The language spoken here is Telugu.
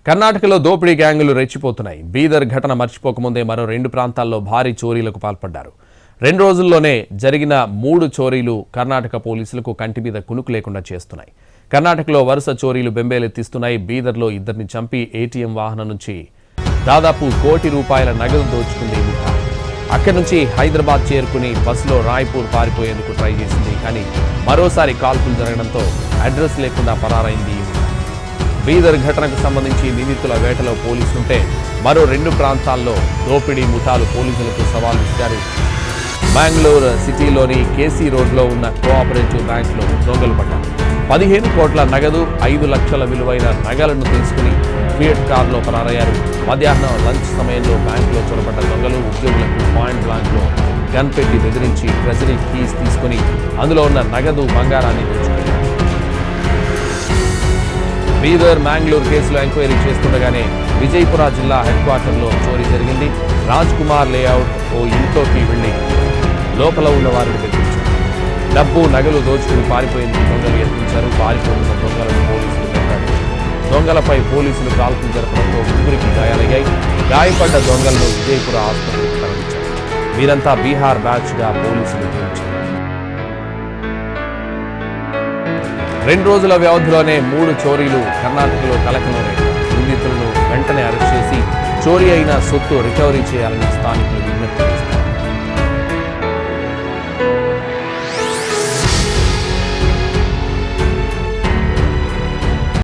కర్ణాటకలో దోపిడీ గ్యాంగులు రెచ్చిపోతున్నాయి. బీదర్ ఘటన మర్చిపోకముందే మరో 2 ప్రాంతాల్లో భారీ చోరీలకు పాల్పడ్డారు. 2 రోజుల్లోనే జరిగిన 3 చోరీలు కర్ణాటక పోలీసులకు కంటి మీద కునుకు లేకుండా చేస్తున్నాయి. కర్ణాటకలో వరుస చోరీలు బెంబేలెత్తిస్తున్నాయి. బీదర్లో 2ని చంపి ఏటీఎం వాహనం నుంచి దాదాపు ₹1 కోటి నగదు దోచుకుంది ముఠా. అక్కడి నుంచి హైదరాబాద్ చేరుకుని బస్సులో రాయ్పూర్ పారిపోయేందుకు ట్రై చేసింది. కానీ మరోసారి కాల్పులు జరగడంతో అడ్రస్ లేకుండా పరారైంది. బీదర్ ఘటనకు సంబంధించి నిందితుల వేటలో పోలీసులుంటే మరో 2 ప్రాంతాల్లో దోపిడీ ముఠాలు పోలీసులకు సవాల్ ఇచ్చారు. బెంగళూరు సిటీలోని కేసీ రోడ్లో ఉన్న కోఆపరేటివ్ బ్యాంకులో దొంగలు పడ్డారు. 15 కోట్ల నగదు, 5 లక్షల విలువైన నగలను తీసుకుని ఫియట్ కారులో పరారయ్యారు. మధ్యాహ్నం లంచ్ సమయంలో బ్యాంకులో చొరబడ్డ దొంగలు ఉద్యోగులకు పాయింట్ బ్లాంక్లో గన్ పెట్టి బెదిరించి ట్రెజరీ కీస్ తీసుకుని అందులో ఉన్న నగదు, బంగారాన్ని దోచుకున్నారు. బీదర్ మ్యాంగ్లూర్ కేసులో ఎంక్వైరీ చేస్తుండగానే విజయపుర జిల్లా హెడ్ క్వార్టర్లో చోరీ జరిగింది. రాజ్ కుమార్ లేఅవుట్ ఓ ఇంట్లోకి వెళ్లి లోపల ఉన్న వారిని బెదిరించారు. డబ్బు, నగలు దోచుకుని పారిపోయేందుకు దొంగలు యత్నించారు. పారిపోతున్న దొంగలను పోలీసులు వెంటాడారు. దొంగలపై పోలీసులు కాల్పులు జరపడంతో 3కి గాయాలయ్యాయి. గాయపడ్డ దొంగలను విజయపుర ఆసుపత్రికి తరలించారు. వీరంతా బీహార్ బ్యాచ్గా పోలీసులు గుర్తించారు. 2 రోజుల వ్యవధిలోనే 3 చోరీలు కర్ణాటకలో కలకలం. నిందితులను వెంటనే అరెస్ట్ చేసి చోరీ అయిన సొత్తు రికవరీ చేయాలని స్థానికులు విజ్ఞప్తి